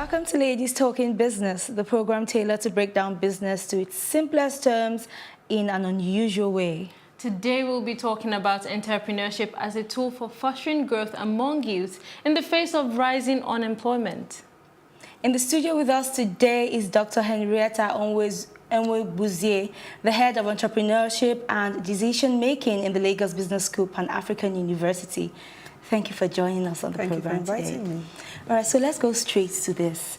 Welcome to Ladies Talking Business, the program tailored to break down business to its simplest terms in an unusual way. Today we'll be talking about entrepreneurship as a tool for fostering growth among youth in the face of rising unemployment. In the studio with us today is Dr. Henrietta Onwuegbuzie, the head of entrepreneurship and decision-making in the Lagos Business School, Pan-African University. Thank you for joining us on the program today. Thank you for inviting me. All right, so let's go straight to this.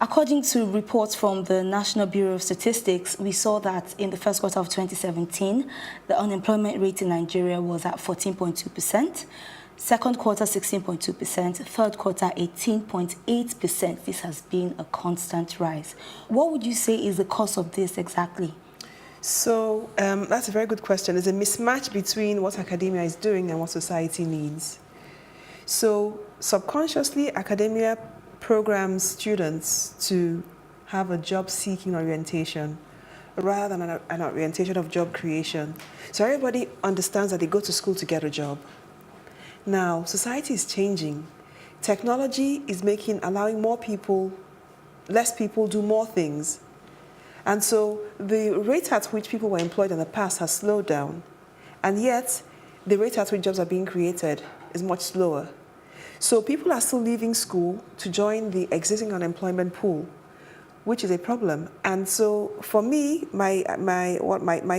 According to reports from the National Bureau of Statistics, we saw that in the first quarter of 2017, the unemployment rate in Nigeria was at 14.2%, second quarter 16.2%, third quarter 18.8%. This has been a constant rise. What would you say is the cause of this exactly? So that's a very good question. There's a mismatch between what academia is doing and what society needs. So subconsciously, academia programs students to have a job-seeking orientation rather than an orientation of job creation. So everybody understands that they go to school to get a job. Now, society is changing. Technology is allowing less people do more things. And so the rate at which people were employed in the past has slowed down. And yet, the rate at which jobs are being created is much slower. So people are still leaving school to join the existing unemployment pool, which is a problem. And so for me, my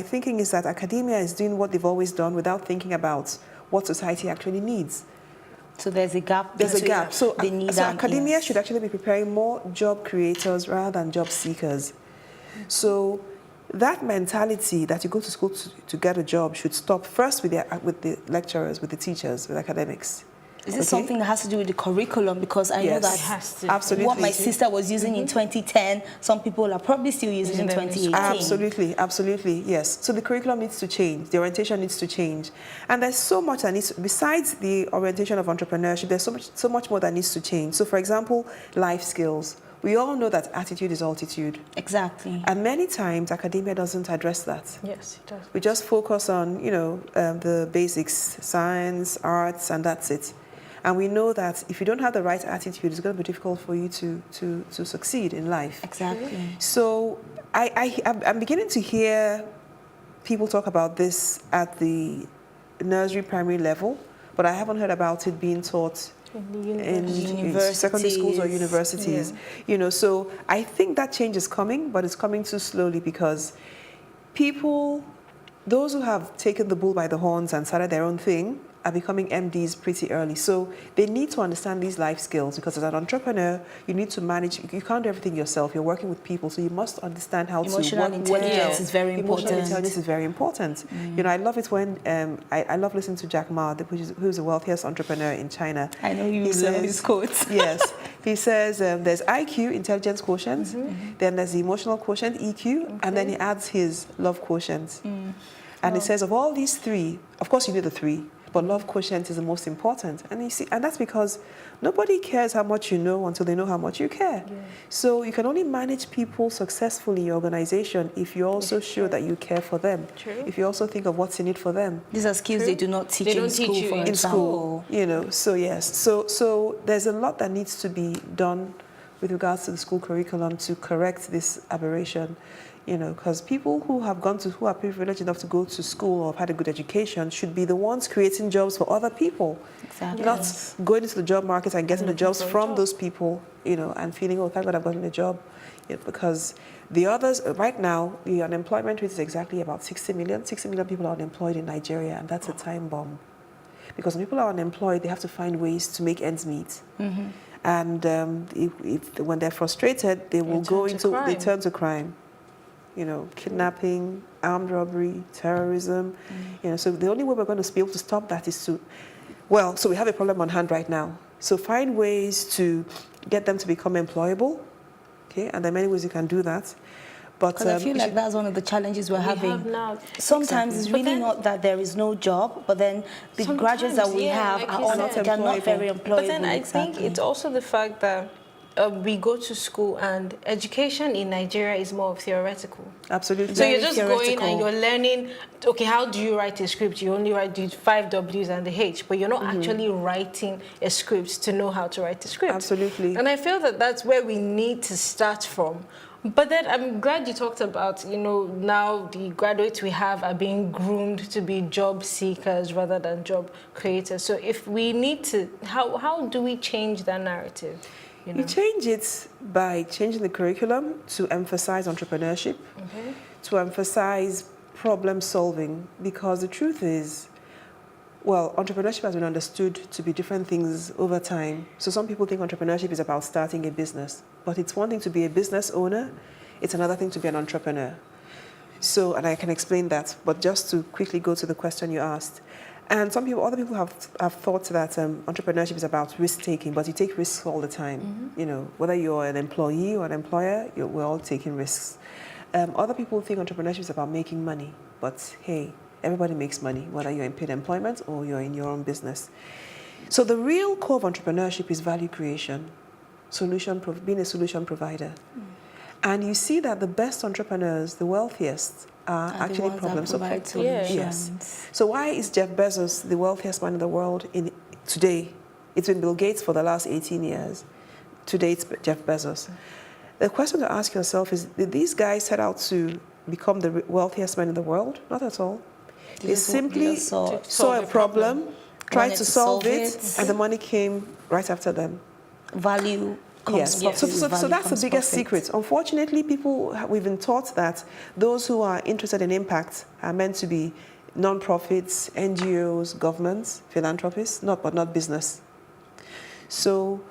thinking is that academia is doing what they've always done without thinking about what society actually needs. So there's a gap. There's a gap. So academia yes. should actually be preparing more job creators rather than job seekers. So that mentality that you go to school to get a job should stop first with the lecturers, with the teachers, with academics. Is this something that has to do with the curriculum? Because I know that it has to. Absolutely. What my sister was using in 2010, some people are probably still using in 2018. Absolutely, absolutely, yes. So the curriculum needs to change, the orientation needs to change. And there's so much that needs, besides the orientation of entrepreneurship, there's so much more that needs to change. So for example, life skills. We all know that attitude is altitude. Exactly. And many times academia doesn't address that. Yes, it does. We just focus on, the basics, science, arts, and that's it. And we know that if you don't have the right attitude, it's going to be difficult for you to succeed in life. Exactly. So I'm beginning to hear people talk about this at the nursery, primary level, but I haven't heard about it being taught in secondary schools or universities. Yeah. So I think that change is coming, but it's coming too slowly because those who have taken the bull by the horns and started their own thing are becoming MDs pretty early. So they need to understand these life skills because as an entrepreneur, you need to manage, you can't do everything yourself. You're working with people, so you must understand how Emotional to work intelligence is very important. Emotional intelligence is very important. I love it when, I love listening to Jack Ma, who's the wealthiest entrepreneur in China. I know you love his quotes. Yes. He says there's IQ, intelligence quotient, then there's the emotional quotient, EQ, and then he adds his love quotient. And he says of all these three, of course you need the three, but love quotient is the most important. And you see, and that's because nobody cares how much you know until they know how much you care. Yeah. So you can only manage people successfully in your organization if you also show that you care for them. True. If you also think of what's in it for them. These are skills they do not teach in school, for example. So yes. So there's a lot that needs to be done with regards to the school curriculum to correct this aberration. Because people who are privileged enough to go to school or have had a good education should be the ones creating jobs for other people. Exactly. Not going into the job market and getting the jobs from those people, and feeling, oh, thank God I've gotten a job. Because the others, right now, the unemployment rate is exactly about 60 million. 60 million people are unemployed in Nigeria, and that's a time bomb. Because when people are unemployed, they have to find ways to make ends meet. And when they're frustrated, they turn to crime. Kidnapping, armed robbery, terrorism. So the only way we're going to be able to stop that is so we have a problem on hand right now. So find ways to get them to become employable, okay? And there are many ways you can do that. But I feel like that's one of the challenges we're having. Sometimes it's really not that there is no job, but then the graduates that we have are not very employable. But then I think it's also the fact that we go to school and education in Nigeria is more theoretical. Absolutely. So you're just going and you're learning, okay, how do you write a script? You only write the 5 W's and the H, but you're not actually writing a script to know how to write a script. Absolutely. And I feel that that's where we need to start from. But then I'm glad you talked about, now the graduates we have are being groomed to be job seekers rather than job creators. So if we need to, how do we change that narrative? You change it by changing the curriculum to emphasize entrepreneurship, to emphasize problem solving, because the truth is, well, entrepreneurship has been understood to be different things over time. So some people think entrepreneurship is about starting a business, but it's one thing to be a business owner, it's another thing to be an entrepreneur. So, and I can explain that, but just to quickly go to the question you asked. And other people have thought that entrepreneurship is about risk-taking, but you take risks all the time. Whether you're an employee or an employer, we're all taking risks. Other people think entrepreneurship is about making money, but hey, everybody makes money, whether you're in paid employment or you're in your own business. So the real core of entrepreneurship is value creation, being a solution provider. And you see that the best entrepreneurs, the wealthiest, are actually problem solvers. Yes. So why is Jeff Bezos the wealthiest man in the world today? It's been Bill Gates for the last 18 years. Today it's Jeff Bezos. The question to ask yourself is, did these guys set out to become the wealthiest man in the world? Not at all. They simply saw a problem, tried to solve it, and the money came right after them. Value. Yes, so that's the biggest secret. Unfortunately, we've been taught that those who are interested in impact are meant to be non-profits, NGOs, governments, philanthropists, but not business. So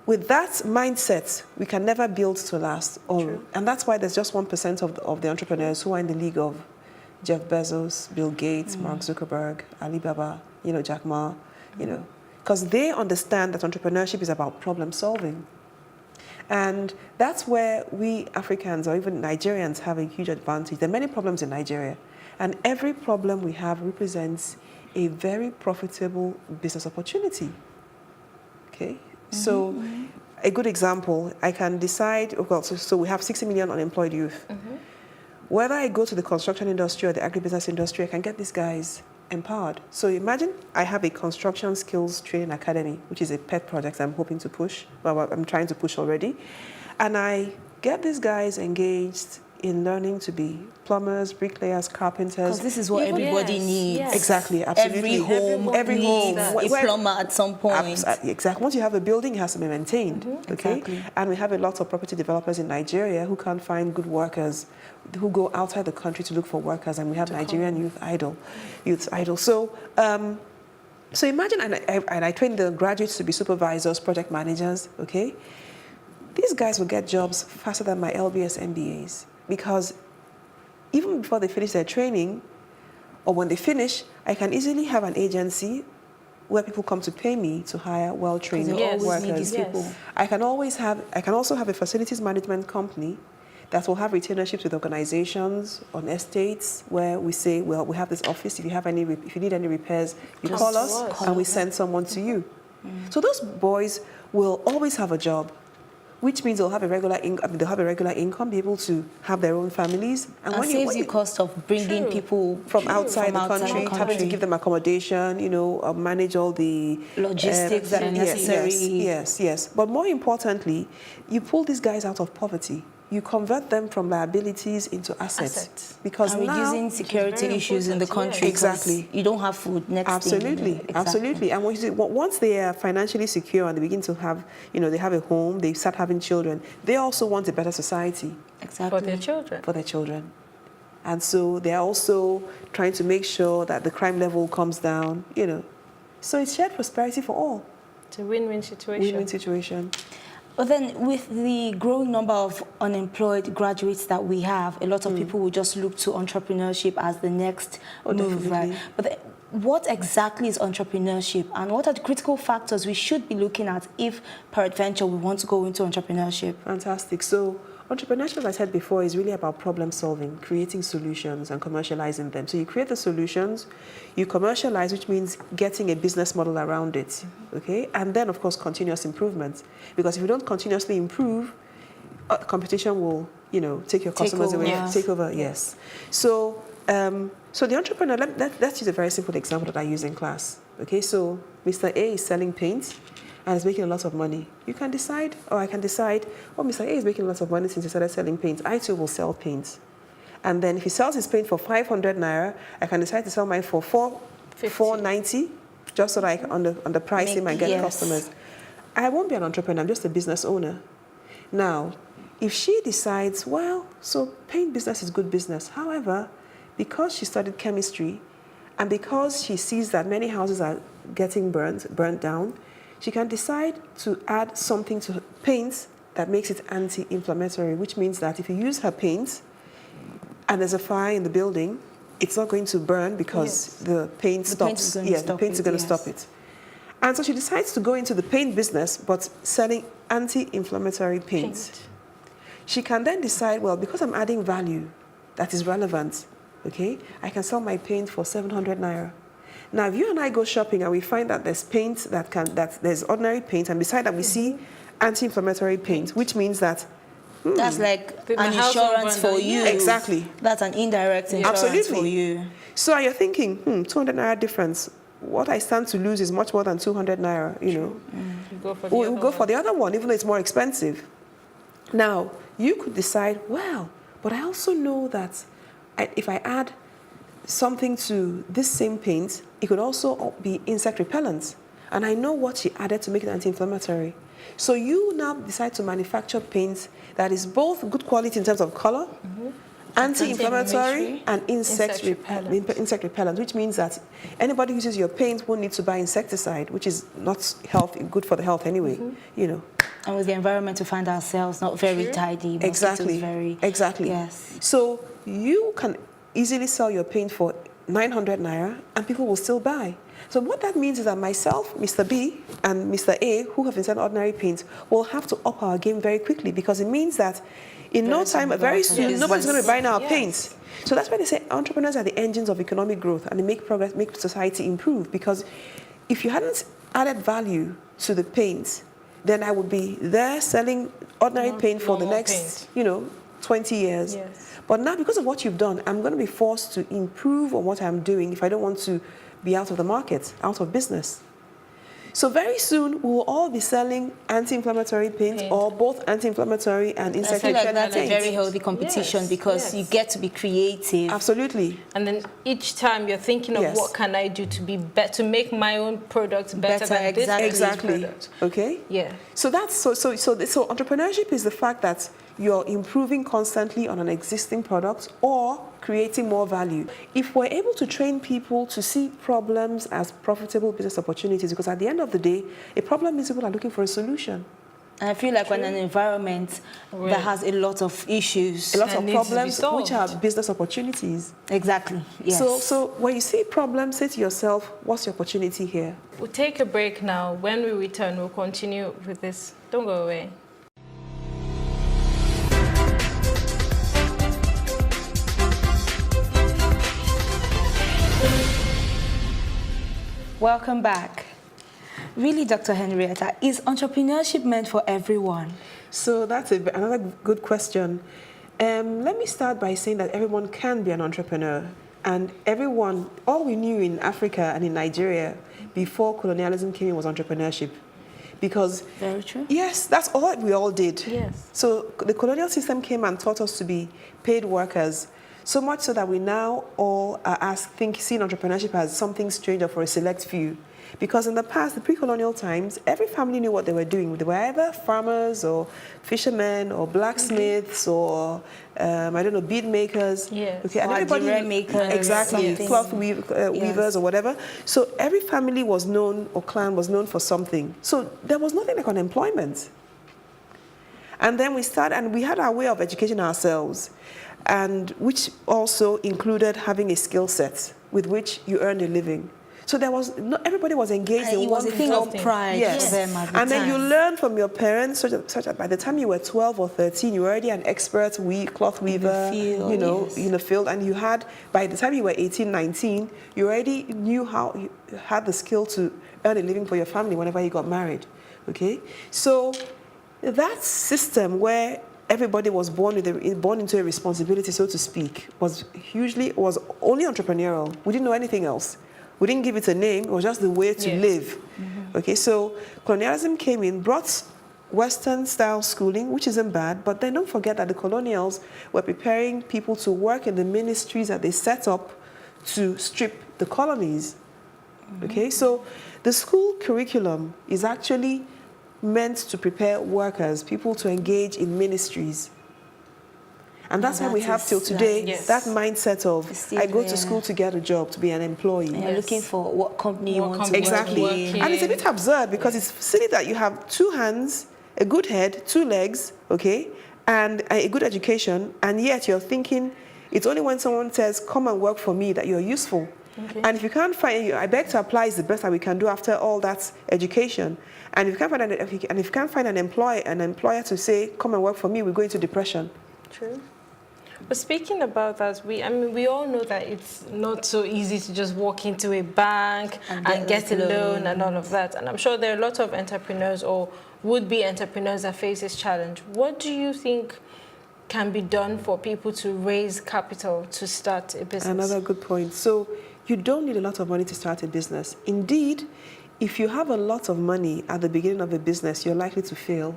with that mindset, we can never build to last. And that's why there's just 1% of the entrepreneurs who are in the league of Jeff Bezos, Bill Gates, Mark Zuckerberg, Alibaba, Jack Ma, because they understand that entrepreneurship is about problem solving. And that's where we Africans or even Nigerians have a huge advantage. There are many problems in Nigeria, and every problem we have represents a very profitable business opportunity. Okay? So a good example, I can decide, so we have 60 million unemployed youth. Whether I go to the construction industry or the agribusiness industry, I can get these guys empowered. So imagine I have a construction skills training academy, which is a pet project I'm hoping to push, I'm trying to push already. And I get these guys engaged in learning to be plumbers, bricklayers, carpenters. Because this is what everybody needs. Yes. Exactly, absolutely. Every home needs a plumber at some point. Exactly. Once you have a building, it has to be maintained. Okay. Exactly. And we have a lot of property developers in Nigeria who can't find good workers, who go outside the country to look for workers, and we have Nigerian youth idle. So, so imagine, and I train the graduates to be supervisors, project managers. Okay. These guys will get jobs faster than my LBS MBAs. Because even before they finish their training, or when they finish, I can easily have an agency where people come to pay me to hire well-trained workers. I can also have a facilities management company that will have retainerships with organizations on estates where we say, well, we have this office. If you need any repairs, you call us and we send someone to you. So those boys will always have a job, which means they'll have a regular income, be able to have their own families. And saves you cost of bringing people from outside the country, having to give them accommodation, manage all the logistics that are necessary. Yes. But more importantly, you pull these guys out of poverty. You convert them from liabilities into assets. Because and now, reducing security issues in the country. Exactly. You don't have food next Absolutely. And once they are financially secure and they begin to have, they have a home, they start having children, they also want a better society. Exactly. For their children. And so they are also trying to make sure that the crime level comes down, So it's shared prosperity for all. It's a win-win situation. Win-win situation. But then with the growing number of unemployed graduates that we have, a lot of people will just look to entrepreneurship as the next move, right? But what exactly is entrepreneurship, and what are the critical factors we should be looking at if, peradventure, we want to go into entrepreneurship? Fantastic. So Entrepreneurship, as I said before, is really about problem solving, creating solutions and commercializing them. So you create the solutions, you commercialize, which means getting a business model around it, okay? And then, of course, continuous improvement. Because if you don't continuously improve, competition will, take your customers away, take over, yes. So, so the entrepreneur, let's use a very simple example that I use in class, okay? So Mr. A is selling paint and is making a lot of money. You can decide, or I can decide, Mr. A is making a lot of money since he started selling paint. I too will sell paint. And then if he sells his paint for 500 naira, I can decide to sell mine for 490, just so that I can underprice him and get customers. I won't be an entrepreneur, I'm just a business owner. Now, if she decides, so paint business is good business. However, because she studied chemistry and because she sees that many houses are getting burnt down, she can decide to add something to paint that makes it anti-inflammatory, which means that if you use her paint and there's a fire in the building, it's not going to burn because the paint stops. The paint is going to stop it. And so she decides to go into the paint business, but selling anti-inflammatory paint. She can then decide, because I'm adding value that is relevant, okay, I can sell my paint for 700 naira. Now, if you and I go shopping and we find that there's paint that there's ordinary paint, and beside that we see anti-inflammatory paint, which means that that's like an insurance for you. Exactly. That's an indirect insurance for you. So you're thinking, 200 naira difference. What I stand to lose is much more than 200 naira, You we'll go for the other one, even though it's more expensive. Now, you could decide, but I also know that if I add something to this same paint, it could also be insect repellent. And I know what she added to make it anti-inflammatory. So you now decide to manufacture paint that is both good quality in terms of color, anti-inflammatory, and insect repellent, which means that anybody who uses your paint won't need to buy insecticide, which is not good for the health anyway, And with the environment, we find ourselves not very tidy. Exactly. Exactly. Yes. So you can easily sell your paint for 900 naira and people will still buy. So what that means is that myself, Mr. B, and Mr. A, who have been selling ordinary paint, will have to up our game very quickly, because it means that in no time, very soon, nobody's going to be buying our paint. So that's why they say entrepreneurs are the engines of economic growth, and they make progress, make society improve. Because if you hadn't added value to the paint, then I would be there selling ordinary paint for the next, 20 years. Yes. But now, because of what you've done, I'm going to be forced to improve on what I'm doing if I don't want to be out of the market, out of business. So very soon, we will all be selling anti-inflammatory paint or both anti-inflammatory and insect repellent. I feel like that's a very healthy competition because you get to be creative. Absolutely. And then each time you're thinking of what can I do to be better, to make my own product better than this product. Okay. Yeah. So that's so entrepreneurship is the fact that you're improving constantly on an existing product or creating more value. If we're able to train people to see problems as profitable business opportunities, because at the end of the day, a problem means people are looking for a solution. And I feel like when an environment that has a lot of issues, a lot of problems, which are business opportunities. Exactly. Yes. So when you see problems, say to yourself, what's the opportunity here? We'll take a break now. When we return, we'll continue with this. Don't go away. Welcome back. Really, Dr. Henrietta, is entrepreneurship meant for everyone? So that's another good question. Let me start by saying that everyone can be an entrepreneur. And everyone, all we knew in Africa and in Nigeria before colonialism came in was entrepreneurship. Because very true. Yes, that's all we all did. Yes. So the colonial system came and taught us to be paid workers. So much so that we now all seeing entrepreneurship as something strange or for a select few. Because in the past, the pre-colonial times, every family knew what they were doing. They were either farmers or fishermen or blacksmiths or, bead makers. Yes. Okay, and everybody, makers. Exactly, cloth weavers or whatever. So every family was known, or clan was known for something. So there was nothing like unemployment. And then we had our way of educating ourselves, and which also included having a skill set with which you earned a living. So there was not everybody was engaged in it one was a thing of thing. pride Yes. for them at the And then you time. learn from your parents, such that by the time you were 12 or 13, you were already an expert cloth weaver, field, you know, yes. in the field. And you had, by the time you were 18, 19, you already knew how, you had the skill to earn a living for your family whenever you got married, okay? So that system where everybody was born into a responsibility, so to speak, was only entrepreneurial. We didn't know anything else. We didn't give it a name. It was just the way to Yes. live. Okay, so colonialism came in, brought Western-style schooling, which isn't bad, but then don't forget that the colonials were preparing people to work in the ministries that they set up to strip the colonies. Okay, so the school curriculum is actually meant to prepare workers, people to engage in ministries. And that's why we have till today yes. that mindset of, Still I go there. to school to get a job, to be an employee. And you're Yes. looking for what company you What want to company work Exactly. work in. in. And it's a bit absurd because it's silly that you have 2 hands, a good head, 2 legs, okay, and a good education, and yet you're thinking it's only when someone says, come and work for me, that you're useful. Okay. And if you can't find, I beg to apply is the best that we can do after all that education. And if you can't find an employer to say, come and work for me, we go into depression. True. But speaking about that, we all know that it's not so easy to just walk into a bank and get a loan and all of that. And I'm sure there are a lot of entrepreneurs or would-be entrepreneurs that face this challenge. What do you think can be done for people to raise capital to start a business? Another good point. So you don't need a lot of money to start a business. Indeed, if you have a lot of money at the beginning of a business, you're likely to fail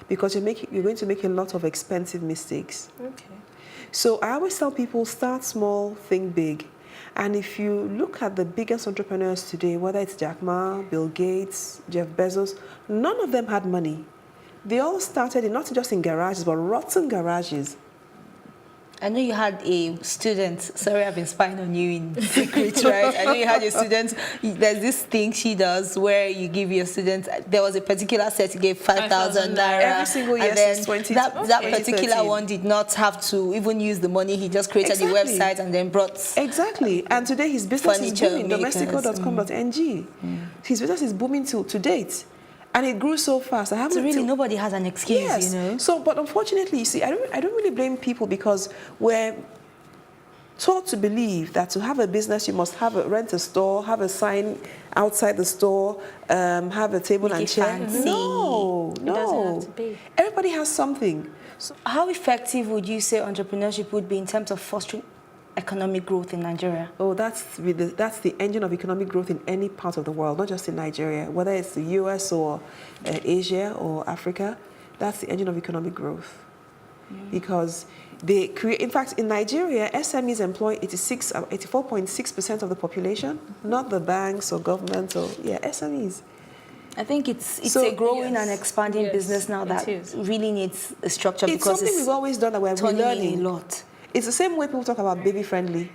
because you're going to make a lot of expensive mistakes. Okay. So I always tell people, start small, think big. And if you look at the biggest entrepreneurs today, whether it's Jack Ma, Bill Gates, Jeff Bezos, none of them had money. They all started not just in garages, but rotten garages. I know you had a student, sorry I've been spying on you in secret, right? I know you had a student, there's this thing she does where you give your student, there was a particular set you gave 5,000 naira. Every single year and then since 20 that particular 2013. one did not have to even use the money, he just created the Exactly. website and then brought... Exactly. And today his business is Furniture booming, makers. domestico.com.ng. His business is booming to date. And it grew so fast. So really nobody has an excuse, Yes. you know? So, but unfortunately, you see, I don't really blame people because we're taught to believe that to have a business, you must rent a store, have a sign outside the store, have a table Make and it chair. fancy. No, It no. doesn't have to be. Everybody has something. So how effective would you say entrepreneurship would be in terms of fostering economic growth in Nigeria? Oh, that's the engine of economic growth in any part of the world, not just in Nigeria, whether it's the US or Asia or Africa. That's the engine of economic growth. Because they create, in fact, in Nigeria, SMEs employ 84.6% of the population, not the banks or government or, SMEs. I think it's So, a growing yes. and expanding Yes, business now it that is. really needs a structure It's because something we've always done that we're turning learning. a lot. It's the same way people talk about baby friendly.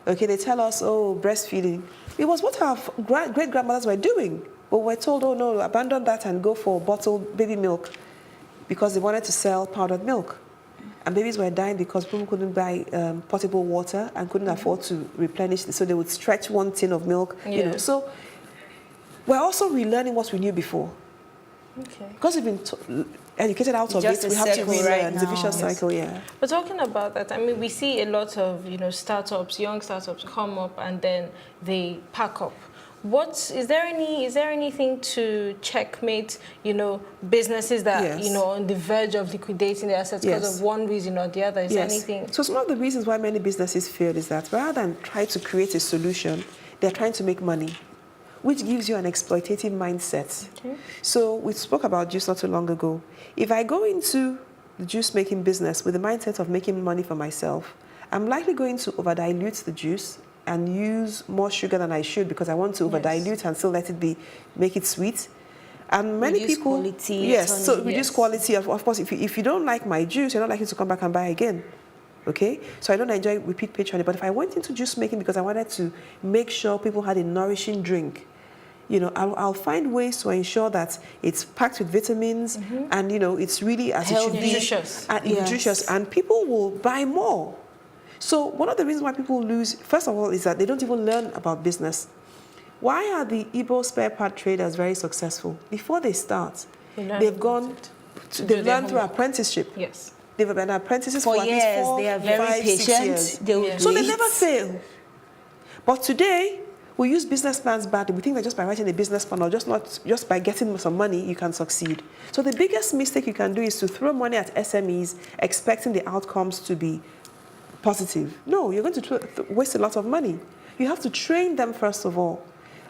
Okay, they tell us, oh, breastfeeding. It was what our great-grandmothers were doing. But we're told, oh, no, abandon that and go for bottled baby milk because they wanted to sell powdered milk. And babies were dying because people couldn't buy potable water and couldn't afford to replenish it. So they would stretch one tin of milk, you know. So we're also relearning what we knew before. Okay. Because we've been educated out of Just it, a we have to circle relearn. right It's a now. vicious cycle, yeah. But talking about that, I mean, we see a lot of, startups, young startups come up and then they pack up. Is there anything to checkmate, businesses that, Yes. on the verge of liquidating their assets because Yes. of one reason or the other? Is there anything? So some of the reasons why many businesses fail is that rather than try to create a solution, they're trying to make money, which gives you an exploitative mindset. Okay. So we spoke about juice not too long ago. If I go into the juice making business with the mindset of making money for myself, I'm likely going to overdilute the juice and use more sugar than I should because I want to overdilute and still make it sweet. And many Reduce people, quality, yes, so reduce yes. quality. Of course, if you don't like my juice, you're not likely to come back and buy again. Okay, so I don't enjoy repeat patronage. But if I went into juice making because I wanted to make sure people had a nourishing drink, I'll find ways to ensure that it's packed with vitamins and it's really as Healthy. it should be, Nutritious. and Yes. nutritious, and people will buy more. So one of the reasons why people lose, first of all, is that they don't even learn about business. Why are the Igbo spare part traders very successful? Before they start, they've learned through apprenticeship. Yes. They've been apprentices for at years. least 4, they are very 5, 6 patient. years. They will So do they it. never fail. But today, we use business plans badly. We think that just by writing a business plan or just by getting some money, you can succeed. So the biggest mistake you can do is to throw money at SMEs expecting the outcomes to be positive. No, you're going to waste a lot of money. You have to train them first of all.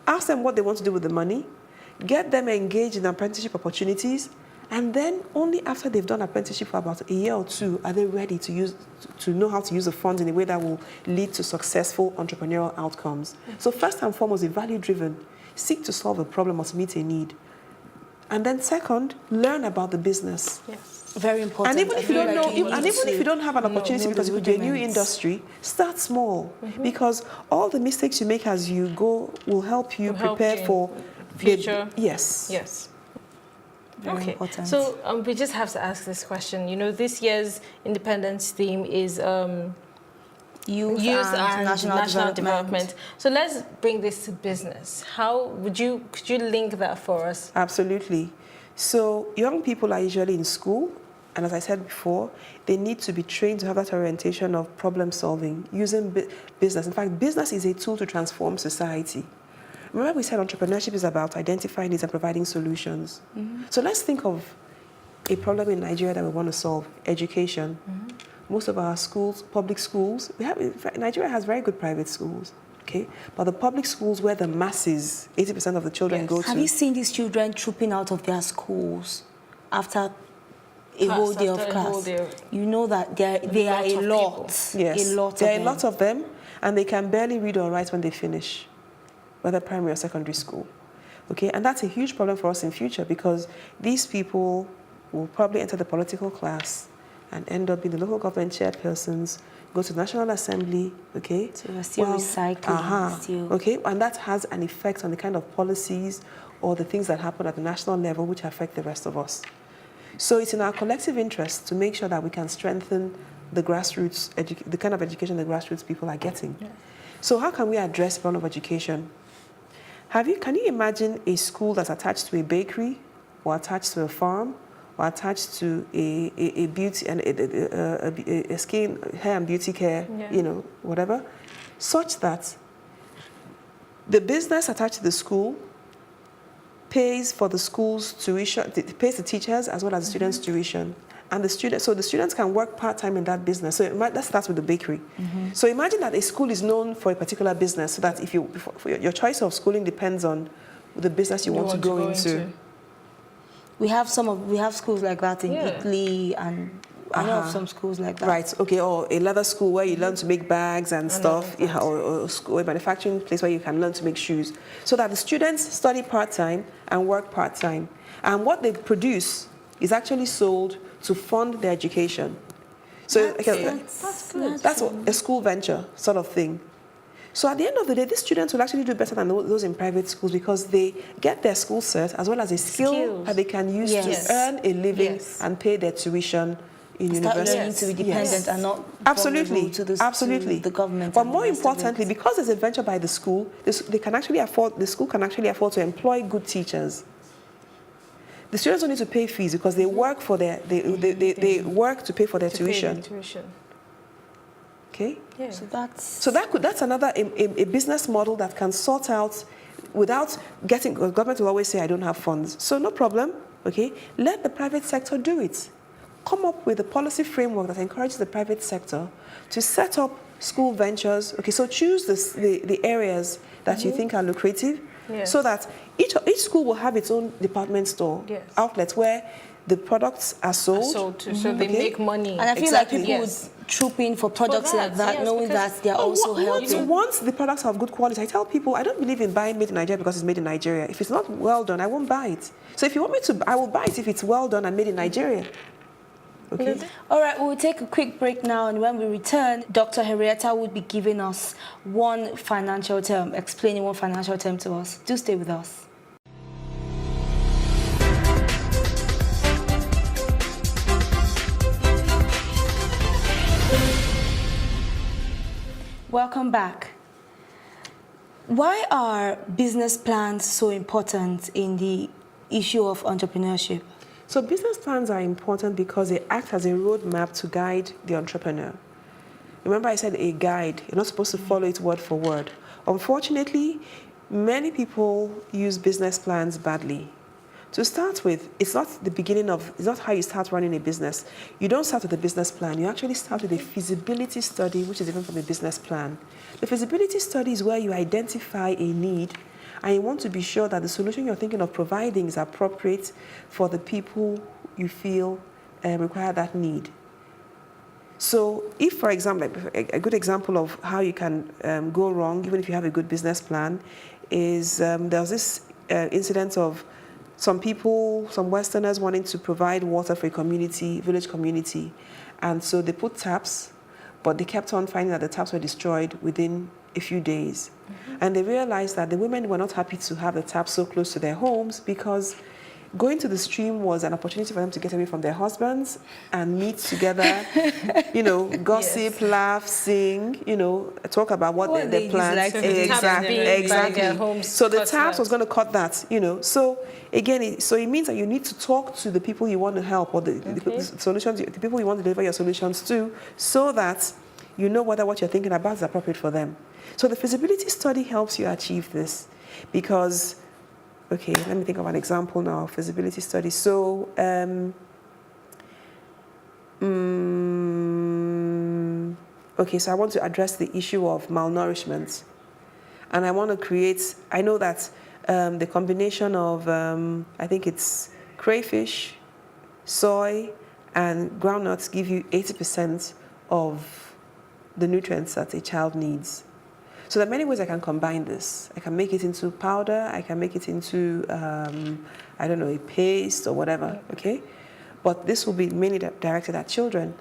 Ask them what they want to do with the money. Get them engaged in apprenticeship opportunities. And then only after they've done apprenticeship for about a year or 2 are they ready to know how to use the funds in a way that will lead to successful entrepreneurial outcomes. So first and foremost, be value-driven. Seek to solve a problem or to meet a need. And then second, learn about the business. Yes. Very important. And even if you don't know, and even if you don't have an opportunity because it could be a new rudiments. industry, start small. Because all the mistakes you make as you go will help you prepare for future. Yes. Yes. Very important. So we just have to ask this question. You know, this year's Independence theme is Youth and national development. So let's bring this to business. Could you link that for us? Absolutely. So young people are usually in school, and as I said before, they need to be trained to have that orientation of problem solving using business. In fact, business is a tool to transform society. Remember we said entrepreneurship is about identifying needs and providing solutions. So let's think of a problem in Nigeria that we want to solve, education. Most of our schools, public schools, Nigeria has very good private schools, okay? But the public schools where the masses, 80% of the children go to. Have you seen these children trooping out of their schools after a whole day of class? You know that they are a lot. Yes, a lot there are of a lot of them, and they can barely read or write when they finish, whether primary or secondary school. Okay, and that's a huge problem for us in future because these people will probably enter the political class and end up being the local government chairpersons, go to the National Assembly, okay? So we're still recycling. Okay, and that has an effect on the kind of policies or the things that happen at the national level which affect the rest of us. So it's in our collective interest to make sure that we can strengthen the grassroots, the kind of education the grassroots people are getting. Yeah. So how can we address the problem of education? Can you imagine a school that's attached to a bakery or attached to a farm or attached to a beauty and a skin, hair and beauty care, you know, whatever, such that the business attached to the school pays for the school's tuition, pays the teachers as well as the students' tuition. And the students can work part-time in that business. So that starts with the bakery. So imagine that a school is known for a particular business, so that if your choice of schooling depends on the business you want to go into. We have schools like that in Italy, and I know of some schools like that. Right. Okay. Or a leather school where you learn to make bags and stuff. Yeah, or a manufacturing place where you can learn to make shoes. So that the students study part-time and work part-time, and what they produce is actually sold to fund their education. So that's a school venture sort of thing. So at the end of the day, these students will actually do better than those in private schools because they get their school cert as well as a skill that they can use to earn a living and pay their tuition in university. Learning to be dependent and not absolutely to the government. But more importantly, because there's a venture by the school, the school can actually afford to employ good teachers. The students don't need to pay fees because they work for they work to pay for their tuition. Okay. Yeah. So that's another a business model that can sort out without getting. The government will always say, "I don't have funds," so no problem. Okay, let the private sector do it. Come up with a policy framework that encourages the private sector to set up school ventures. Okay, so choose the areas that you think are lucrative, so that each school will have its own department store outlets where the products are sold. So they make money. And I feel like people would troop in for products like that, knowing that they're also helping. Once the products are of good quality, I tell people I don't believe in buying made in Nigeria because it's made in Nigeria. If it's not well done, I won't buy it. So if you want me to, I will buy it if it's well done and made in Nigeria. Okay. All right, we'll take a quick break now, and when we return, Dr. Henrietta would be giving us one financial term, explaining one financial term to us. Do stay with us. Welcome back. Why are business plans so important in the issue of entrepreneurship? So business plans are important because they act as a roadmap to guide the entrepreneur. Remember I said a guide. You're not supposed to follow it word for word. Unfortunately, many people use business plans badly. To start with, it's not how you start running a business. You don't start with a business plan. You actually start with a feasibility study, which is different from a business plan. The feasibility study is where you identify a need and you want to be sure that the solution you're thinking of providing is appropriate for the people you feel require that need. So if, for example, a good example of how you can go wrong, even if you have a good business plan, is there was this incident of some Westerners wanting to provide water for a community, village community. And so they put taps, but they kept on finding that the taps were destroyed within a few days. And they realized that the women were not happy to have the taps so close to their homes because going to the stream was an opportunity for them to get away from their husbands and meet together, gossip, laugh, sing, talk about what their plans. Exactly. So the taps was going to cut that, So again, it means that you need to talk to the people you want to help or the solutions, the people you want to deliver your solutions to, so that you know whether what you're thinking about is appropriate for them. So the feasibility study helps you achieve this because, okay, let me think of an example now, feasibility study. So, okay, so I want to address the issue of malnourishment. And I want to create, I know that the combination of, I think it's crayfish, soy, and groundnuts give you 80% of the nutrients that a child needs. So there are many ways I can combine this. I can make it into powder, I can make it into, I don't know, a paste or whatever, okay? But this will be mainly directed at children.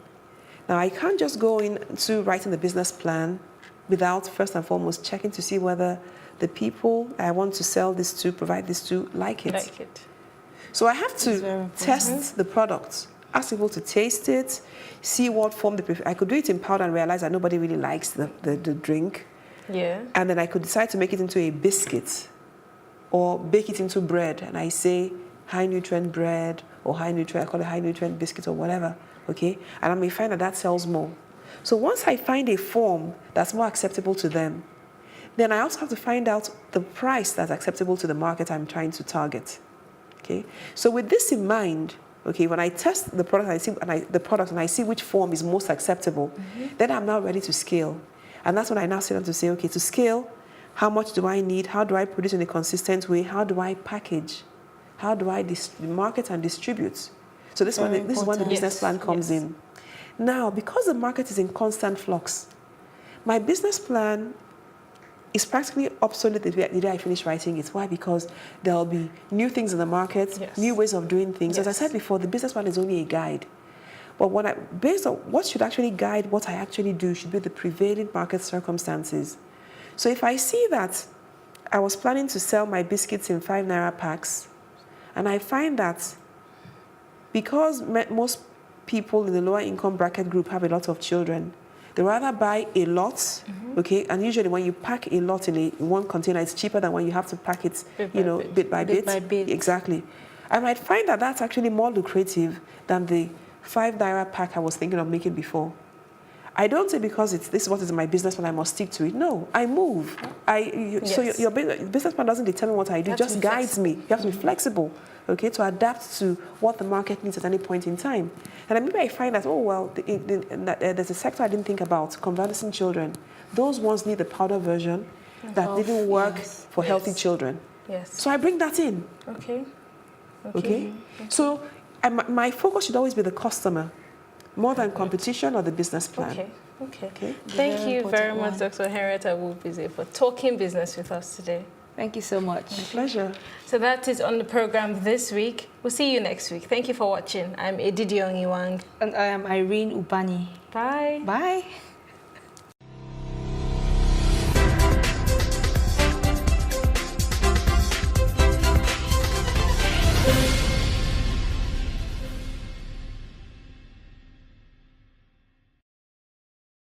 Now, I can't just go into writing the business plan without first and foremost checking to see whether the people I want to sell this to, provide this to, like it. So I have to test the product, ask people to taste it, see what form they prefer. I could do it in powder and realize that nobody really likes the drink. Yeah. And then I could decide to make it into a biscuit or bake it into bread. And I say high nutrient bread or I call it high nutrient biscuit or whatever, okay? And I may find that that sells more. So once I find a form that's more acceptable to them, then I also have to find out the price that's acceptable to the market I'm trying to target, okay? So with this in mind, okay, when I test the product and I see which form is most acceptable, then I'm now ready to scale. And that's when I now sit down to say, okay, to scale, how much do I need? How do I produce in a consistent way? How do I package? How do I market and distribute? So this is when the business plan comes in. Now, because the market is in constant flux, my business plan is practically obsolete the day I finish writing it. Why? Because there'll be new things in the market, new ways of doing things. As I said before, the business plan is only a guide. But based on what should actually guide what I actually do should be the prevailing market circumstances. So if I see that I was planning to sell my biscuits in 5 naira packs, and I find that because most people in the lower income bracket group have a lot of children, they rather buy a lot, okay? And usually when you pack a lot in one container, it's cheaper than when you have to pack it, bit by bit. Exactly. I might find that that's actually more lucrative than the 5 naira pack I was thinking of making before. I don't say because this is what is in my business plan, I must stick to it. No, I move. So your business plan doesn't determine what I do, it just guides me. You have to be flexible, okay, to adapt to what the market needs at any point in time. And maybe I find that, there's a sector I didn't think about, convalescent children. Those ones need the powder version that didn't work for healthy children. Yes. So I bring that in. Okay. So my focus should always be the customer, more than competition or the business plan. Okay. Thank you very much, Dr. Henrietta Onwuegbuzie, for talking business with us today. Thank you so much. My pleasure. So that is on the program this week. We'll see you next week. Thank you for watching. I'm Edidiong. And I am Irene Ubani. Bye. Bye.